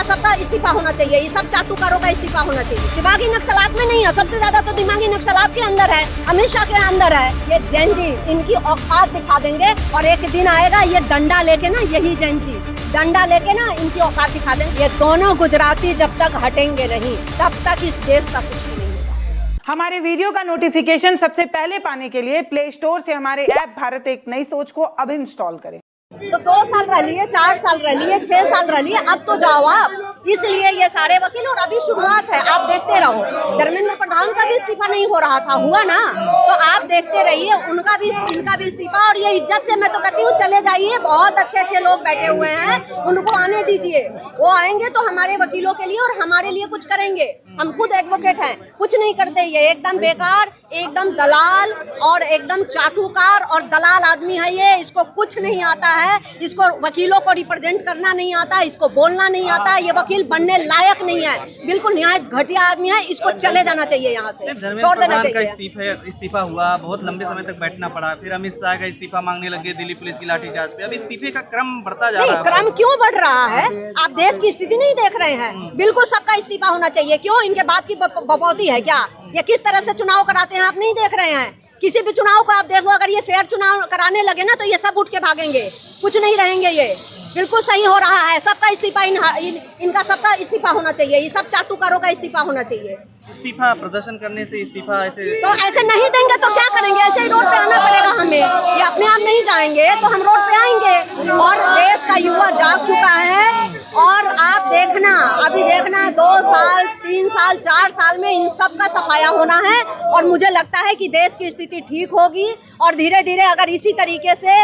सबका इस्तीफा होना चाहिए, ये सब चाटुकारों का इस्तीफा होना चाहिए। दिमागी नक्सल आप में नहीं है, सबसे ज्यादा तो दिमागी नक्सल आपके अंदर है, अमित शाह के अंदर है। ये जैन जी इनकी औकात दिखा देंगे और एक दिन आएगा ये डंडा लेके ना, यही जैन जी डंडा लेके ना इनकी औकात दिखा देंगे। ये दोनों गुजराती जब तक हटेंगे नहीं तब तक इस देश का कुछ नहीं होगा। हमारे वीडियो का नोटिफिकेशन सबसे पहले पाने के लिए प्ले स्टोर से हमारे ऐप भारत एक नई सोच को अब इंस्टॉल करें। तो 2 साल रह लिए, 4 साल रह लिए, 6 साल रह लिए, अब तो जाओ आप। इसलिए ये सारे वकील, और अभी शुरुआत है, आप देखते रहो। धर्मेंद्र प्रधान का भी इस्तीफा नहीं हो रहा था, हुआ ना, तो आप देखते रहिए, उनका भी इनका भी इस्तीफा। और ये इज्जत से मैं तो कहती हूँ चले जाइए, बहुत अच्छे अच्छे लोग बैठे हुए हैं, उनको आने दीजिए। वो आएंगे तो हमारे वकीलों के लिए और हमारे लिए कुछ करेंगे। हम खुद एडवोकेट हैं, कुछ नहीं करते। ये एकदम बेकार, एकदम दलाल और एकदम चाटुकार और दलाल आदमी है ये। इसको कुछ नहीं आता है, इसको वकीलों को रिप्रेजेंट करना नहीं आता, इसको बोलना नहीं आता। ये वकील बनने लायक नहीं है, बिल्कुल निहायत घटिया आदमी है। इसको चले जाना चाहिए यहाँ से, छोड़ देना चाहिए। इस्तीफा हुआ, बहुत लंबे समय तक बैठना पड़ा, फिर अमित शाह का इस्तीफा मांगने लगे दिल्ली पुलिस की लाठीचार्ज पे। अब इस्तीफे का क्रम बढ़ता जा रहा है। क्रम क्यों बढ़ रहा है? आप देश की स्थिति नहीं देख रहे हैं? बिल्कुल सबका इस्तीफा होना चाहिए। क्यों? इनके बाप की बपौती है क्या? ये किस तरह से चुनाव कराते हैं आप नहीं देख रहे हैं? किसी भी चुनाव को आप देख लो, अगर ये फेयर चुनाव कराने लगे ना तो ये सब उठ के भागेंगे, कुछ नहीं रहेंगे। ये बिल्कुल सही हो रहा है, सबका इस्तीफा इनका सबका इस्तीफा होना चाहिए। ये सब चाटुकारों का इस्तीफा होना चाहिए। इस्तीफा प्रदर्शन करने से इस्तीफा ऐसे तो ऐसे नहीं देंगे तो क्या करेंगे? ऐसे ही रोड पे आना पड़ेगा हमें। ये अपने आप नहीं जाएंगे तो हम रोड पे आएंगे। और देश का युवा जाग चुका है। और आप देखना, अभी देखना 2 साल 3 साल 4 साल में इन सब का सफाया होना है। और मुझे लगता है कि देश की स्थिति ठीक होगी। और धीरे धीरे अगर इसी तरीके से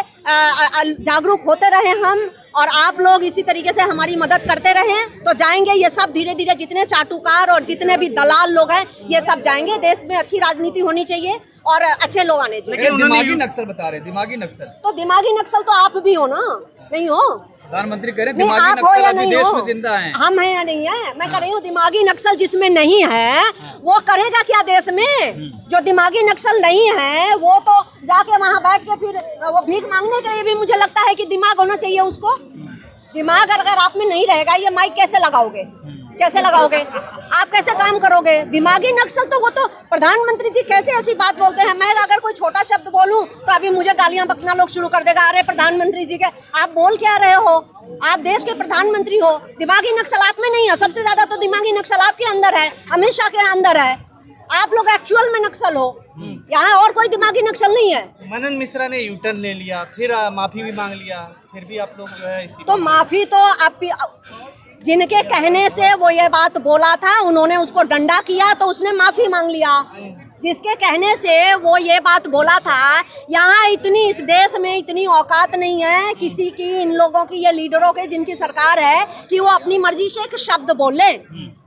जागरूक होते रहे हम, और आप लोग इसी तरीके से हमारी मदद करते रहें, तो जाएंगे ये सब धीरे धीरे। जितने चाटुकार और जितने भी दलाल लोग हैं ये सब जाएंगे। देश में अच्छी राजनीति होनी चाहिए और अच्छे लोग आने चाहिए। लेकिन दिमागी नक्सल बता रहे, दिमागी नक्सल तो दिमागी नक्सल तो आप भी हो ना, नहीं हो? प्रधानमंत्री कह रहे हैं दिमागी नक्सल अभी देश में जिंदा हैं। हम हैं या नहीं है? मैं कह रही हूँ दिमागी नक्सल जिसमें नहीं है वो करेगा क्या देश में? जो दिमागी नक्सल नहीं है वो तो जाके वहाँ बैठ के फिर वो भीख मांगने के लिए भी मुझे लगता है कि दिमाग होना चाहिए उसको। दिमाग अगर आप में नहीं रहेगा, ये माइक कैसे लगाओगे? कैसे लगाओगे? आप कैसे काम करोगे? दिमागी नक्सल तो वो तो प्रधानमंत्री जी कैसे ऐसी बात बोलते हैं। मैं अगर कोई छोटा शब्द बोलूं तो अभी मुझे गालियां बकना लोग शुरू कर देगा। अरे प्रधानमंत्री जी के आप बोल क्या रहे हो? आप देश के प्रधानमंत्री हो। दिमागी नक्सल आप में नहीं है, सबसे ज्यादा तो दिमागी नक्सल आपके अंदर है, अमित शाह के अंदर है। आप लोग एक्चुअल में नक्सल हो, यहाँ और कोई दिमागी नक्सल नहीं है। मनन मिश्रा ने यू टर्न ले लिया, फिर माफी भी मांग लिया, फिर भी आप लोग जो है तो माफी तो आप जिनके कहने से वो ये बात बोला था, उन्होंने उसको डंडा किया तो उसने माफी मांग लिया। जिसके कहने से वो ये बात बोला था, यहाँ इतनी इस देश में इतनी औकात नहीं है किसी की, इन लोगों की, ये लीडरों के जिनकी सरकार है, कि वो अपनी मर्जी से एक शब्द बोले।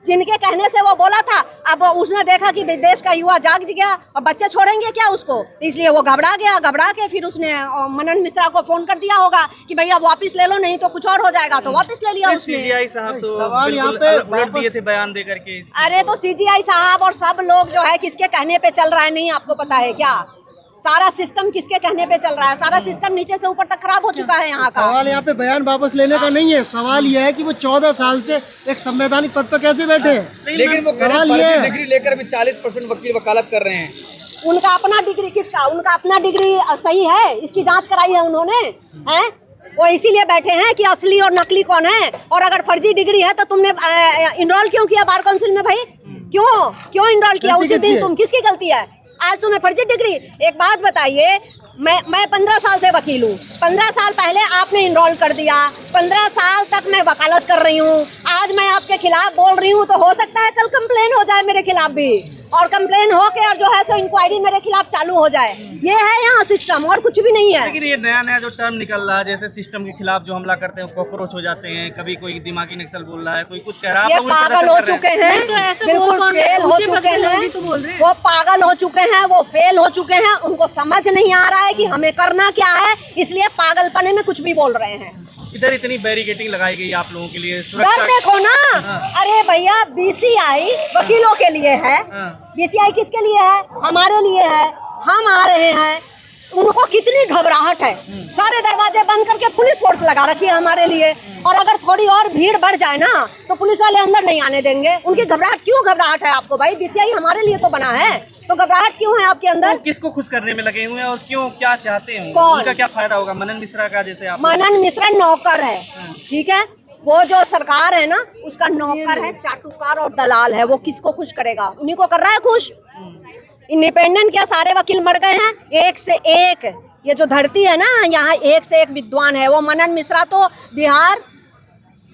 जिनके कहने से वो बोला था, अब उसने देखा कि देश का युवा जाग गया और बच्चे छोड़ेंगे क्या उसको, इसलिए वो घबरा गया। घबरा के फिर उसने मनन मिश्रा को फोन कर दिया होगा कि भैया वापस ले लो, नहीं तो कुछ और हो जाएगा, तो वापस ले लिया उसने। सीजीआई साहब तो सवाल यहाँ पे उलट दिए थे बयान दे करके। अरे तो सीजीआई साहब और सब लोग जो है किसके कहने पे चल रहा है, नहीं आपको पता है क्या? सारा सिस्टम किसके कहने पे चल रहा है? सारा सिस्टम नीचे से ऊपर तक खराब हो चुका है यहाँ का। सवाल यहाँ पे बयान वापस लेने का नहीं है, सवाल ये है कि वो 14 साल से एक संवैधानिक पद पर कैसे बैठे हैं। लेकिन वो सवाल ये है, डिग्री लेकर भी 40% वकील वकालत कर रहे हैं। उनका अपना डिग्री किसका? उनका अपना डिग्री सही है, इसकी जांच कराई है उन्होंने, हैं? वो इसीलिए बैठे हैं कि असली और नकली कौन है। और अगर फर्जी डिग्री है तो तुमने इनरोल क्यों किया बार काउंसिल में भाई? क्यों इनरोल किया उसी दिन? तुम किसकी गलती है? आज तुम्हें फर्जी डिग्री। एक बात बताइए, मैं 15 साल से वकील हूँ। 15 साल पहले आपने इनरोल कर दिया, 15 साल तक मैं वकालत कर रही हूँ। आज मैं आपके खिलाफ बोल रही हूँ तो हो सकता है कल कंप्लेन हो जाए मेरे खिलाफ भी, और कंप्लेन हो के और जो है तो इंक्वायरी मेरे खिलाफ चालू हो जाए। ये है यहाँ सिस्टम, और कुछ भी नहीं है। लेकिन ये नया नया जो टर्म निकल रहा है, जैसे सिस्टम के खिलाफ जो हमला करते हैं कॉकरोच हो जाते हैं, कभी कोई दिमागी नक्सल बोल रहा है, कोई कुछ कह रहा है, ये पागल हो चुके हैं, बिल्कुल फेल हो चुके हैं। वो पागल हो चुके हैं, वो फेल हो चुके हैं। उनको समझ नहीं आ रहा है कि हमें करना क्या है, इसलिए पागलपने में कुछ भी बोल रहे हैं। इधर इतनी बैरिकेडिंग लगाई गई आप लोगों के लिए, डर देखो ना। अरे भैया बीसीआई वकीलों के लिए है, बीसीआई किसके लिए है? हमारे लिए है। हम आ रहे हैं, उनको कितनी घबराहट है। सारे दरवाजे बंद करके पुलिस फोर्स लगा रखी है हमारे लिए, और अगर थोड़ी और भीड़ बढ़ जाए ना तो पुलिस वाले अंदर नहीं आने देंगे। उनकी घबराहट क्यों घबराहट है आपको भाई? बीसीआई हमारे लिए तो बना है, तो घबराहट क्यों है आपके अंदर? तो किसको खुश करने में लगे हुए हैं और क्यों, क्या चाहते हैं? कौन? उनका क्या फायदा होगा? मनन मिश्रा का, जैसे आप मनन मिश्रा नौकर है, ठीक है, वो जो सरकार है ना उसका नौकर है, चाटुकार और दलाल है। वो किसको खुश करेगा? उन्हीं को कर रहा है खुश। इंडिपेंडेंट क्या सारे वकील मर गए हैं? एक से एक, ये जो धरती है ना यहाँ एक से एक विद्वान है। वो मनन मिश्रा तो बिहार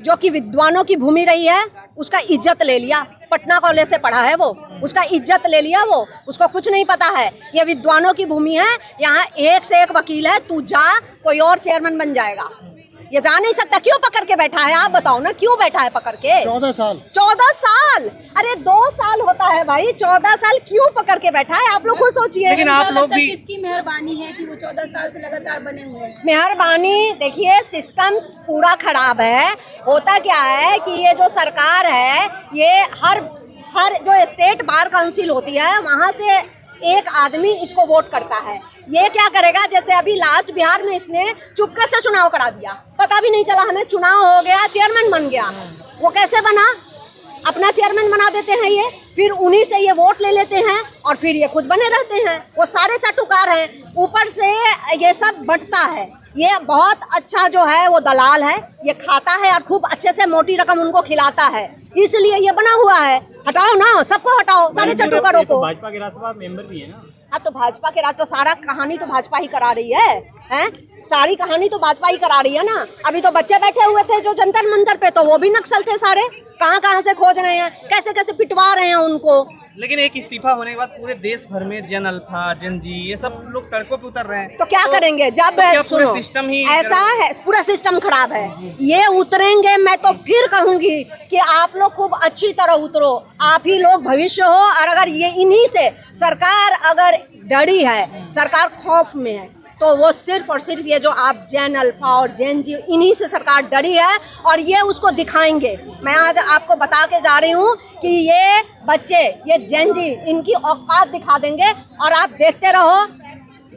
जो कि विद्वानों की भूमि रही है उसका इज्जत ले लिया। पटना कॉलेज से पढ़ा है वो, उसका इज्जत ले लिया वो, उसको कुछ नहीं पता है। ये विद्वानों की भूमि है, यहाँ एक से एक वकील है। तू जा, कोई और चेयरमैन बन जाएगा। ये जा नहीं सकता। क्यों पकड़ के बैठा है? आप बताओ ना, क्यों बैठा है पकड़ के? 14 साल। 14 साल? अरे 2 साल होता है भाई, 14 साल क्यों पकड़ के बैठा है? आप लोग खुद सोचिए। लेकिन आप लोग भी, किसकी मेहरबानी है कि वो 14 साल से लगातार बने हुए हैं? मेहरबानी देखिए, सिस्टम पूरा खराब है। होता क्या है कि ये जो सरकार है, ये हर जो स्टेट बार काउंसिल होती है वहाँ से एक आदमी इसको वोट करता है। ये क्या करेगा? जैसे अभी लास्ट बिहार में इसने चुपके से चुनाव करा दिया, पता भी नहीं चला हमें, चुनाव हो गया, चेयरमैन बन गया। वो कैसे बना? अपना चेयरमैन बना देते हैं ये, फिर उन्हीं से ये वोट ले लेते हैं और फिर ये खुद बने रहते हैं। वो सारे चाटुकार हैं, ऊपर से ये सब बंटता है। ये बहुत अच्छा जो है वो दलाल है, ये खाता है और खूब अच्छे से मोटी रकम उनको खिलाता है, इसलिए ये बना हुआ है। हटाओ ना, सबको हटाओ, सारे चाटुकारों को। भाजपा के राज्यसभा मेंबर भी है ना। हाँ, तो भाजपा के राज तो सारा कहानी तो भाजपा ही करा रही है, हैं? सारी कहानी तो भाजपा ही करा रही है ना। अभी तो बच्चे बैठे हुए थे जो जंतर मंतर पे, तो वो भी नक्सल थे सारे। कहाँ से खोज रहे हैं, कैसे कैसे पिटवा रहे हैं उनको। लेकिन एक इस्तीफा होने के बाद पूरे देश भर में जन अल्फा, जन जी, ये सब लोग सड़कों पे उतर रहे हैं। तो क्या करेंगे जब? क्या पूरा सुनो, सिस्टम ही ऐसा है, पूरा सिस्टम खराब है। ये उतरेंगे, मैं तो फिर कहूंगी कि आप लोग खूब अच्छी तरह उतरो। आप ही लोग भविष्य हो। और अगर ये इन्हीं से सरकार अगर डरी है, सरकार खौफ में है, तो वो सिर्फ और सिर्फ ये जो आप जैन अल्फा और जैन जी, इन्हीं से सरकार डरी है और ये उसको दिखाएंगे। मैं आज आपको बता के जा रही हूँ कि ये बच्चे, ये जैन जी, इनकी औकात दिखा देंगे और आप देखते रहो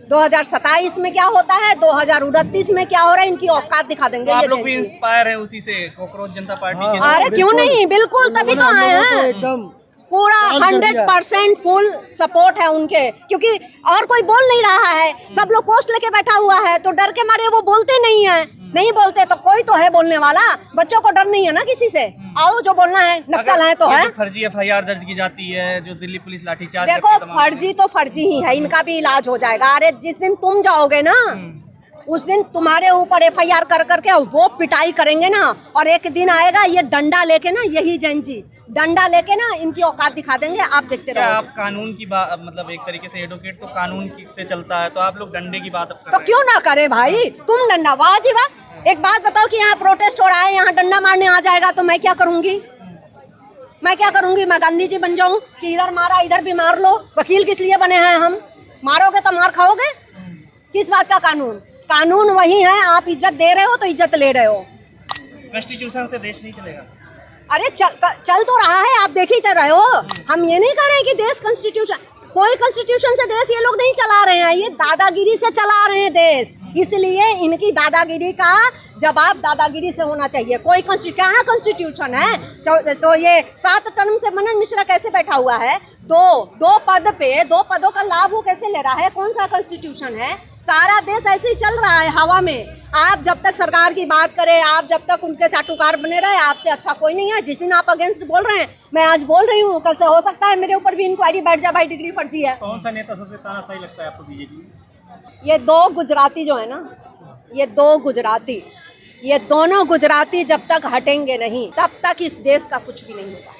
2027 में क्या होता है, 2029 में क्या हो रहा है, इनकी औकात दिखा देंगे। तो आप ये लोग भी जैन जी। इंस्पायर हैं उसी से, कोकरोच जनता पार्टी के। अरे क्यों नहीं, बिल्कुल, तभी तो आए हैं। एकदम पूरा 100% फुल सपोर्ट है उनके, क्योंकि और कोई बोल नहीं रहा है। सब लोग पोस्ट लेके बैठा हुआ है, तो डर के मारे वो बोलते नहीं है। नहीं बोलते तो कोई तो है बोलने वाला। बच्चों को डर नहीं है ना किसी से। आओ, जो बोलना है, नक्सल है तो है। फर्जी FIR दर्ज की जाती है, जो दिल्ली पुलिस लाठीचार्ज देखो, फर्जी तो फर्जी ही है, इनका भी इलाज हो जाएगा। अरे जिस दिन तुम जाओगे ना, उस दिन तुम्हारे ऊपर FIR कर करके वो पिटाई करेंगे ना, और एक दिन आएगा ये डंडा लेके ना, यही जैन जी डंडा लेके ना इनकी औकात दिखा देंगे। आप देखते रहो। आप कानून की बात, मतलब एक तरीके से एडवोकेट तो कानून से चलता है, तो आप लोग डंडे की बात अब कर तो रहे क्यों ना करे भाई? तुम डंडा, वाह जी वाह। एक बात बताओ कि यहाँ प्रोटेस्ट हो रहा है, यहाँ डंडा मारने आ जाएगा तो मैं क्या करूंगी? मैं क्या करूंगी? मैं गांधी जी बन जाऊं कि इधर मारा इधर भी मार लो? वकील किस लिए बने हैं हम? मारोगे तो मार खाओगे। किस बात का कानून? कानून वही है, आप इज्जत दे रहे हो तो इज्जत ले रहे हो। कॉन्स्टिट्यूशन से देश नहीं चलेगा। अरे चल तो रहा है, आप देख ही तो रहे हो। हम ये नहीं कर रहे कि देश कॉन्स्टिट्यूशन, कोई कॉन्स्टिट्यूशन से देश ये लोग नहीं चला रहे हैं, ये दादागिरी से चला रहे हैं देश। इसलिए इनकी दादागिरी का जवाब दादागिरी से होना चाहिए। कोई कहाँ कॉन्स्टिट्यूशन है? तो ये 7 टर्म से मनन मिश्रा कैसे बैठा हुआ है? दो पद पे, 2 पदों का लाभ वो कैसे ले रहा है? कौन सा कॉन्स्टिट्यूशन है? सारा देश ऐसे ही चल रहा है हवा में। आप जब तक सरकार की बात करें, आप जब तक उनके चाटुकार बने रहे, आपसे अच्छा कोई नहीं है। जिस दिन आप अगेंस्ट बोल रहे हैं, मैं आज बोल रही हूँ, कल से हो सकता है मेरे ऊपर भी इंक्वायरी बैठ जाए, भाई डिग्री फर्जी है। कौन सा नेता सबसे तानाशाही लगता है आपको बीजेपी में? ये 2 गुजराती जो है ना, ये 2 गुजराती, ये दोनों गुजराती जब तक हटेंगे नहीं, तब तक इस देश का कुछ भी नहीं होगा।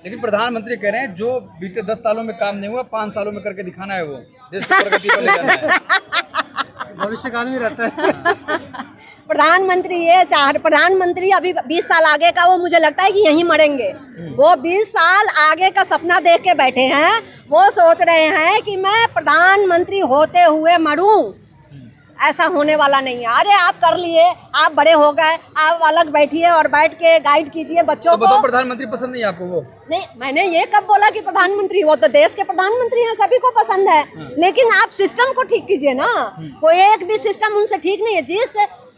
लेकिन प्रधानमंत्री कह रहे हैं जो बीते 10 सालों में काम नहीं हुआ, 5 सालों में करके दिखाना है, वो देश को प्रगति पर ले जाना है। भविष्य काल में रहता है। प्रधानमंत्री ये चाह, प्रधानमंत्री अभी 20 साल आगे का, वो मुझे लगता है कि यहीं मरेंगे। वो 20 साल आगे का सपना देख के बैठे हैं। वो सोच रहे हैं कि मैं प्रधानमंत्री होते हुए मरूं। ऐसा होने वाला नहीं है। अरे आप कर लिए, आप बड़े हो गए, आप अलग बैठिए और बैठ के गाइड कीजिए बच्चों तो बताओ को। प्रधानमंत्री पसंद नहीं आपको वो? नहीं, मैंने ये कब बोला कि प्रधानमंत्री, वो तो देश के प्रधानमंत्री हैं, सभी को पसंद है, लेकिन आप सिस्टम को ठीक कीजिए ना। कोई एक भी सिस्टम उनसे ठीक नहीं है।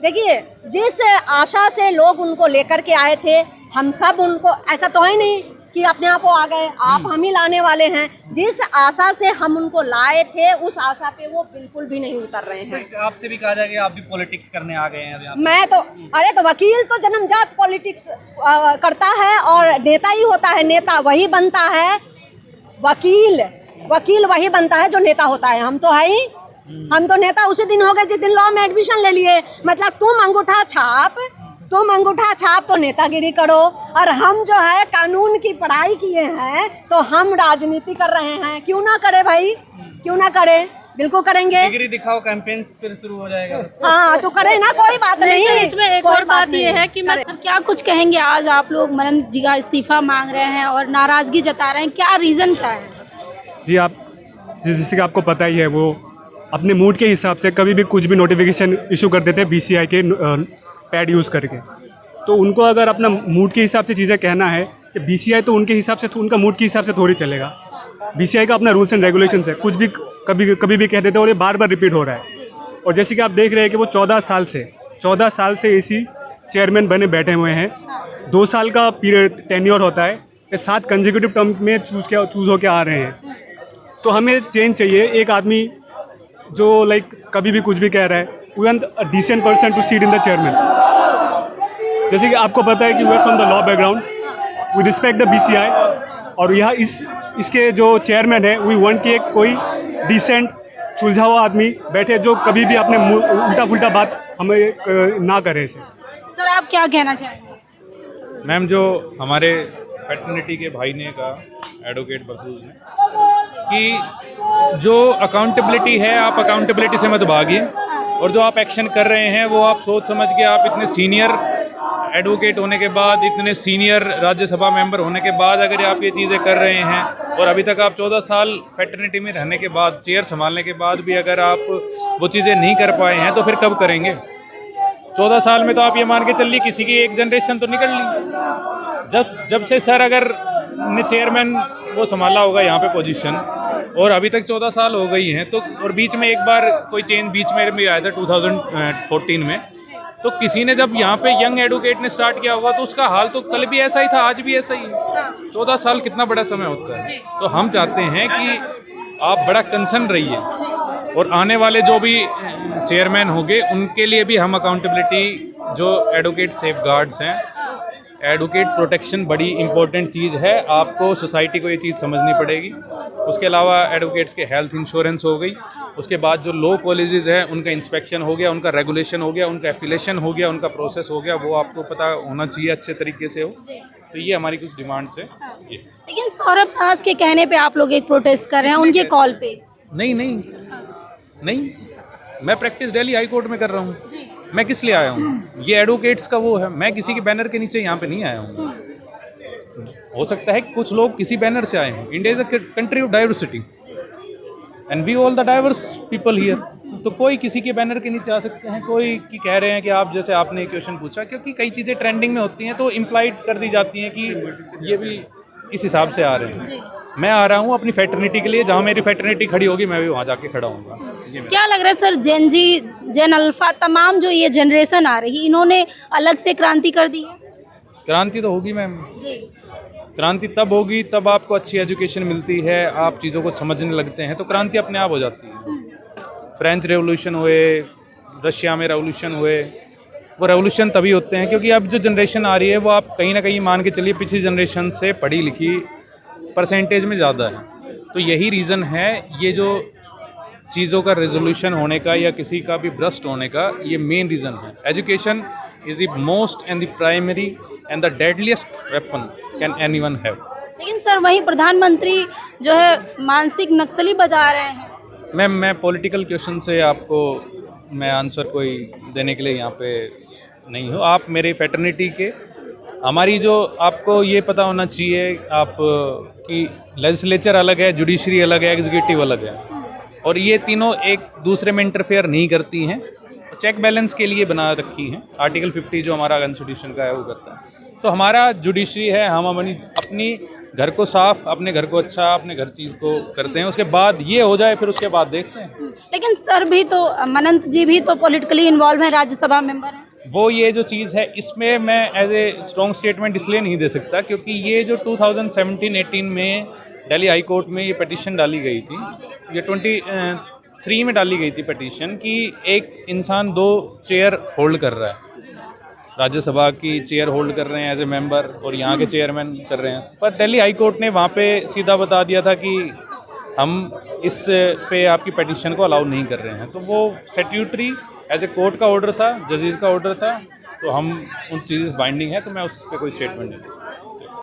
देखिए, जिस आशा से लोग उनको लेकर के आए थे, हम सब उनको, ऐसा तो है नहीं कि अपने आप वो आ गए, आप हम ही लाने वाले हैं। जिस आशा से हम उनको लाए थे, उस आशा पे वो बिल्कुल भी नहीं उतर रहे हैं। तो आपसे भी कहा जाए कि आप भी पॉलिटिक्स करने आ गए हैं अभी आप। मैं तो, अरे तो वकील तो जन्मजात पॉलिटिक्स करता है और नेता ही होता है। नेता वही बनता है, वकील वही बनता है जो नेता होता है। हम तो है ही, हम तो नेता उसी दिन हो गए जिस दिन लॉ में एडमिशन ले लिए। मतलब तुम अंगूठा छाप तो नेतागिरी करो, और हम जो है कानून की पढ़ाई किए हैं तो हम राजनीति कर रहे हैं। क्यों ना करे भाई, क्यों ना करे, बिल्कुल करेंगे। डिग्री दिखाओ, कैंपेन फिर शुरू हो जाएगा। हाँ तो करे ना, कोई बात नहीं। इसमें एक कोई और बात ये नहीं। है कि मतलब क्या कुछ कहेंगे, आज आप लोग मनन जी का इस्तीफा मांग रहे हैं और नाराजगी जता रहे हैं, क्या रीजन क्या है? जी, आप जैसे कि आपको पता ही है, वो अपने मूड के हिसाब से कभी भी कुछ भी नोटिफिकेशन इशू कर देते हैं BCI के पैड यूज़ करके। तो उनको अगर अपना मूड के हिसाब से चीज़ें कहना है कि BCI तो उनके हिसाब से, उनका मूड के हिसाब से थोड़ी चलेगा। BCI का अपना रूल्स एंड रेगुलेशंस है, कुछ भी कभी भी कह देते हैं और ये बार बार रिपीट हो रहा है। और जैसे कि आप देख रहे हैं कि वो 14 साल से इसी चेयरमैन बने बैठे हुए हैं। 2 साल का पीरियड टेन्योर होता है, ये 7 कंसेक्यूटिव टर्म में चूज़ होके आ रहे हैं। तो हमें चेंज चाहिए, एक आदमी जो कभी भी कुछ भी कह रहा है। We want a decent person to sit in the chairman. जैसे कि आपको पता है कि we are from the law background, we respect the BCI, और यहाँ इसके जो चेयरमैन है, वी वांट कि एक कोई डिसेंट सुलझा हुआ आदमी बैठे जो कभी भी अपने उल्टा पुल्टा बात हमें ना करे। सर आप क्या कहना चाहेंगे? मैम, जो हमारे फैटर्निटी के भाई ने कहा, एडवोकेट बखूज ने, कि जो अकाउंटेबिलिटी है, आप अकाउंटेबिलिटी से मत भागिए, और जो आप एक्शन कर रहे हैं वो आप सोच समझ के, आप इतने सीनियर एडवोकेट होने के बाद, इतने सीनियर राज्यसभा मेंबर होने के बाद अगर आप ये चीज़ें कर रहे हैं, और अभी तक आप 14 साल फैटर्निटी में रहने के बाद, चेयर संभालने के बाद भी अगर आप वो चीज़ें नहीं कर पाए हैं, तो फिर कब करेंगे? 14 साल में तो आप ये मान के चलिए किसी की एक जनरेशन तो निकल ली। जब से सर अगर ने चेयरमैन वो संभाला होगा यहाँ पे पोजीशन, और अभी तक 14 साल हो गई हैं, तो और बीच में एक बार कोई चेंज बीच में भी आया था 2014 में, तो किसी ने जब यहाँ पे यंग एडवोकेट ने स्टार्ट किया होगा तो उसका हाल तो कल भी ऐसा ही था, आज भी ऐसा ही है। 14 साल कितना बड़ा समय होता है। तो हम चाहते हैं कि आप बड़ा कंसर्न रहिए, और आने वाले जो भी चेयरमैन होंगे उनके लिए भी हम अकाउंटेबिलिटी, जो एडवोकेट सेफ गार्ड्स हैं, एडवोकेट प्रोटेक्शन बड़ी इंपॉर्टेंट चीज़ है। आपको सोसाइटी को ये चीज़ समझनी पड़ेगी। उसके अलावा एडवोकेट्स के हेल्थ इंश्योरेंस हो गई, उसके बाद जो लॉ कॉलेजेस हैं उनका इंस्पेक्शन हो गया, उनका रेगुलेशन हो गया, उनका एफिलेशन हो गया, उनका प्रोसेस हो गया, वो आपको पता होना चाहिए अच्छे तरीके से हो। तो ये हमारी कुछ डिमांड्स है। ये लेकिन सौरभ दास के कहने पे आप लोग एक प्रोटेस्ट कर रहे हैं उनके कॉल पे। नहीं, मैं प्रैक्टिस दिल्ली हाई कोर्ट में कर रहा हूँ। मैं किस लिए आया हूँ? ये एडवोकेट्स का वो है, मैं किसी के बैनर के नीचे यहाँ पे नहीं आया हूँ। हो सकता है कि कुछ लोग किसी बैनर से आए हों। India is a country of diversity and we all the diverse people here. तो कोई किसी के बैनर के नीचे आ सकते हैं, कोई की कह रहे हैं कि आप, जैसे आपने एक क्वेश्चन पूछा, क्योंकि कई चीज़ें ट्रेंडिंग में होती हैं तो इम्प्लाइड कर दी जाती हैं कि ये भी इस हिसाब से आ रहे हैं। मैं आ रहा हूँ अपनी फैटर्निटी के लिए, जहाँ मेरी फैटर्निटी खड़ी होगी मैं भी वहाँ जाके खड़ा हूँगा। क्या लग रहा है सर, जेन जी, जेन अल्फा, तमाम जो ये जनरेशन आ रही, इन्होंने अलग से क्रांति कर दी है? क्रांति तो होगी मैम। क्रांति तब होगी तब आपको अच्छी एजुकेशन मिलती है, आप चीज़ों को समझने लगते हैं, तो क्रांति अपने आप हो जाती है। फ्रेंच रेवोल्यूशन हुए, रशिया में रेवोल्यूशन हुए, वो रेवोल्यूशन तभी होते हैं क्योंकि अब जो जनरेशन आ रही है वो आप कहीं ना कहीं मान के चलिए पिछली जनरेशन से पढ़ी लिखी परसेंटेज में ज़्यादा है। तो यही रीज़न है, ये जो चीज़ों का रेजोल्यूशन होने का या किसी का भी भ्रष्ट होने का, ये मेन रीज़न है। Education is the most and the primary and the deadliest weapon can anyone have. लेकिन सर वहीं प्रधानमंत्री जो है मानसिक नक्सली बता रहे हैं। मैं पॉलिटिकल क्वेश्चन से आपको मैं आंसर कोई देने के लिए यहाँ पे नहीं हूँ। आप मेरे फैटर्निटी के, हमारी जो, आपको ये पता होना चाहिए आप कि लेजिस्लेचर अलग है, जुडिशरी अलग है, एग्जीक्यूटिव अलग है, और ये तीनों एक दूसरे में इंटरफेयर नहीं करती हैं, चेक बैलेंस के लिए बना रखी हैं। आर्टिकल 50 जो हमारा कॉन्स्टिट्यूशन का है वो करता है। तो हमारा जुडिशरी है, हम अपनी घर को साफ, अपने घर को अच्छा, अपने घर चीज़ को करते हैं, उसके बाद ये हो जाए फिर उसके बाद देखते हैं। लेकिन सर भी तो, मनंत जी भी तो पॉलिटिकली इन्वॉल्व हैं, राज्यसभा मेंबर हैं। वो ये जो चीज़ है इसमें मैं एज ए स्ट्रॉन्ग स्टेटमेंट इसलिए नहीं दे सकता क्योंकि ये जो 2017-18 में दिल्ली हाई कोर्ट में ये पिटीशन डाली गई थी, ये 23 में डाली गई थी पिटीशन कि एक इंसान 2 चेयर होल्ड कर रहा है, राज्यसभा की चेयर होल्ड कर रहे हैं एज ए मेंबर और यहाँ के चेयरमैन कर रहे हैं, पर दिल्ली हाई कोर्ट ने वहाँ पे सीधा बता दिया था कि हम इस पे आपकी पिटीशन को अलाउ नहीं कर रहे हैं। तो वो स्टैट्यूटरी एज ए कोर्ट का ऑर्डर था, जजेस का ऑर्डर था, तो हम उन चीज़ बाइंडिंग है, तो मैं उस पर कोई स्टेटमेंट नहीं दूँ।